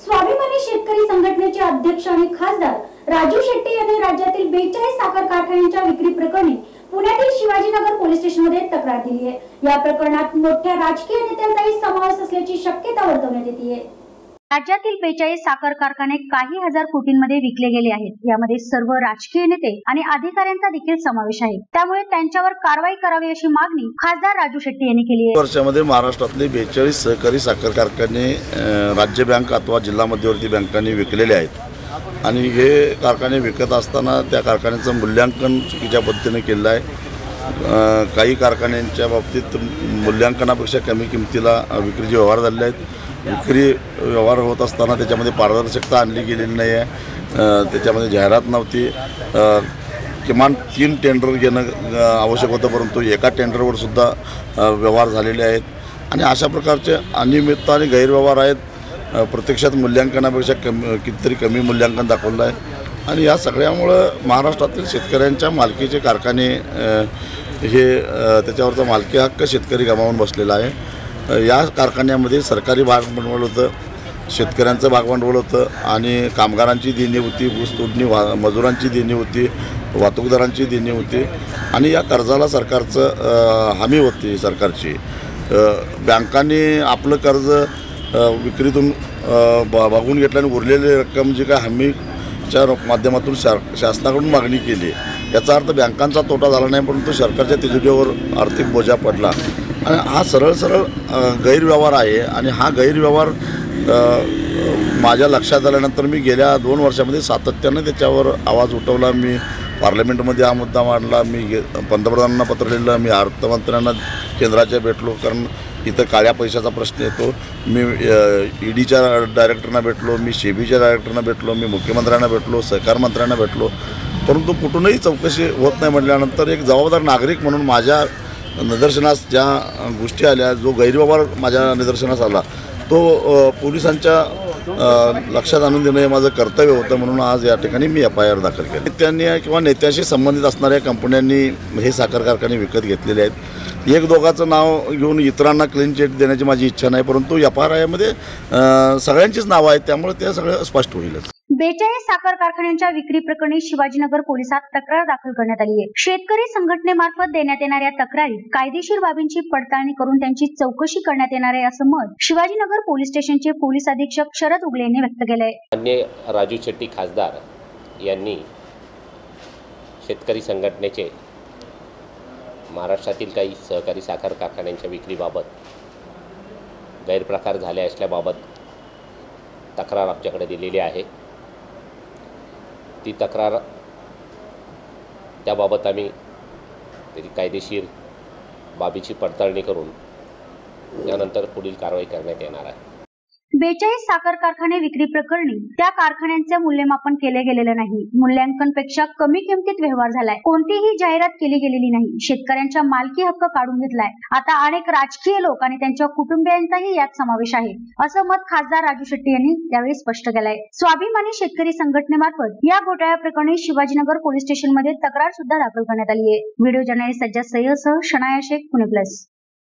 स्वाभिमानी शेतकरी संघटनेचे अध्यक्ष आणि खासदार राजू शेट्टी यांनी राज्यातील 42 साखर कारखान्यांच्या विक्री प्रकरणी पुण्यातील शिवाजीनगर पोलीस स्टेशनमध्ये तक्रार दिली आहे। या प्रकरणात मोठ्या राजकीय नेत्यांचाही समावेश असल्याची शक्यता वर्तवण्यात येते। राज्यातील 42 साखर कारखाने काही हजार कोटींमध्ये विकले गेले आहेत। यामध्ये सर्व राजकीय नेते आणि अधिकाऱ्यांचा देखील समावेश आहे। त्यामुळे त्यांच्यावर कारवाई करावी अशी मागणी खासदार राजू शेट्टी यांनी केली आहे। वर्षामध्ये महाराष्ट्रातले 42 सहकारी साखर कारखाने राज्य बँक अथवा जिल्हा मध्यवर्ती बँकांनी विकलेले आहेत आणि हे कारखाने विकत असताना त्या कारखान्यांचं मूल्यांकन चुकीच्या पद्धतीने केलं आहे। काही कारखान्यांच्या बाबतीत मूल्यांकनापेक्षा कमी किमतीला विक्रीचे व्यवहार झाले आहेत। विक्री व्यवहार होत असताना त्याच्यामध्ये पारदर्शकता आणली गेलेली नाही आहे। त्याच्यामध्ये जाहिरात नव्हती। किमान 3 टेंडर घेणं आवश्यक होतं, परंतु एका टेंडरवर सुद्धा व्यवहार झालेले आहेत आणि अशा प्रकारचे अनियमितता आणि गैरव्यवहार आहेत। प्रत्यक्षात मूल्यांकनापेक्षा कितीतरी कमी मूल्यांकन दाखवलं आहे आणि या सगळ्यामुळं महाराष्ट्रातील शेतकऱ्यांच्या मालकीचे कारखाने हे त्याच्यावरचा मालकी हक्क शेतकरी गमावून बसलेला आहे। या कारखान्यामध्ये सरकारी भागभांडवल होतं, शेतकऱ्यांचं भागभांडवल होतं आणि कामगारांची देणी होती, ऊस तोडणी मजुरांची देणी होती, वाहतूकदारांची देणी होती आणि या कर्जाला सरकारचं हमी होती सरकारची। बँकांनी आपलं कर्ज विक्रीतून भागवून घेतलं आणि उरलेली रक्कम जी काय हमीच्या माध्यमातून शासनाकडून मागणी केली, याचा अर्थ बँकांचा तोटा झाला नाही, परंतु सरकारच्या तिजोरीवर आर्थिक बोजा पडला आणि हा सरळ गैरव्यवहार आहे। आणि हा गैरव्यवहार माझ्या लक्षात आल्यानंतर मी गेल्या 2 वर्षामध्ये सातत्यानं त्याच्यावर आवाज उठवला। मी पार्लमेंटमध्ये हा मुद्दा मांडला, मी पंतप्रधानांना पत्र लिहिलं, मी अर्थमंत्र्यांना केंद्राच्या भेटलो, कारण इथं काळ्या पैशाचा प्रश्न येतो। मी ईडीच्या डायरेक्टरना भेटलो, मी सेबीच्या डायरेक्टरना भेटलो, मी मुख्यमंत्र्यांना भेटलो, सहकार मंत्र्यांना भेटलो, परंतु कुठूनही चौकशी होत नाही म्हटल्यानंतर एक जबाबदार नागरिक म्हणून माझ्या निदर्शनास ज्या गोष्टी आल्या, जो गैरव्यवहार माझ्या निदर्शनास आला, तो पोलिसांच्या लक्षात आणून देणं हे माझं कर्तव्य होतं। म्हणून आज या ठिकाणी मी FIR दाखल केली। नेत्यांनी किंवा नेत्याशी संबंधित असणाऱ्या कंपन्यांनी हे साखर कारखाने विकत घेतलेले आहेत। एक दोघांचं नाव घेऊन इतरांना क्लीन चिट देण्याची माझी इच्छा नाही, परंतु FIR मध्ये सगळ्यांचीच नावं आहेत, त्यामुळे ते सगळं स्पष्ट होईलच। 42 साखर कारखान्यांच्या विक्री प्रकरणी शिवाजीनगर पोलिसात तक्रार दाखल करण्यात आली आहे। शेतकरी संघटनेमार्फत देण्यात येणाऱ्या तक्रारीत कायदेशीर बाबींची पडताळणी करून त्यांची चौकशी करण्यात येणार आहे, असं मत शिवाजीनगर पोलीस स्टेशनचे पोलीस अधीक्षक शरद उगले यांनी व्यक्त केलंय। माननीय राजू शेट्टी खासदार यांनी शेतकरी संघटनेचे महाराष्ट्रातील काही सहकारी साखर कारखान्यांच्या विक्रीबाबत गैरप्रकार झाले असल्याबाबत तक्रार आमच्याकडे दिलेली आहे। ती तक्रार त्याबाबत आम्ही त्याची कायदेशीर बाबीची पडताळणी करून त्यानंतर पुढील कारवाई करण्यात येणार आहे। 42 साखर कारखाने विक्री प्रकरणी त्या कारखान्यांचे मूल्यमापन केले गेलेलं नाही। मूल्यांकनपेक्षा कमी किमतीत व्यवहार झालाय। कोणतीही जाहिरात केली गेलेली नाही। शेतकऱ्यांच्या मालकी हक्क काढून घेतलाय। आता अनेक राजकीय लोक आणि त्यांच्या कुटुंबियांचाही यात समावेश आहे, असं मत खासदार राजू शेट्टी यांनी यावेळी स्पष्ट केलंय। स्वाभिमानी शेतकरी संघटनेमार्फत या घोटाळ्या प्रकरणी शिवाजीनगर पोलीस स्टेशनमध्ये तक्रार सुद्धा दाखल करण्यात आली आहे। व्हिडिओ जर्नलिस्ट सज्जाद सय्यदसह शनाया शेख, पुणे प्लस।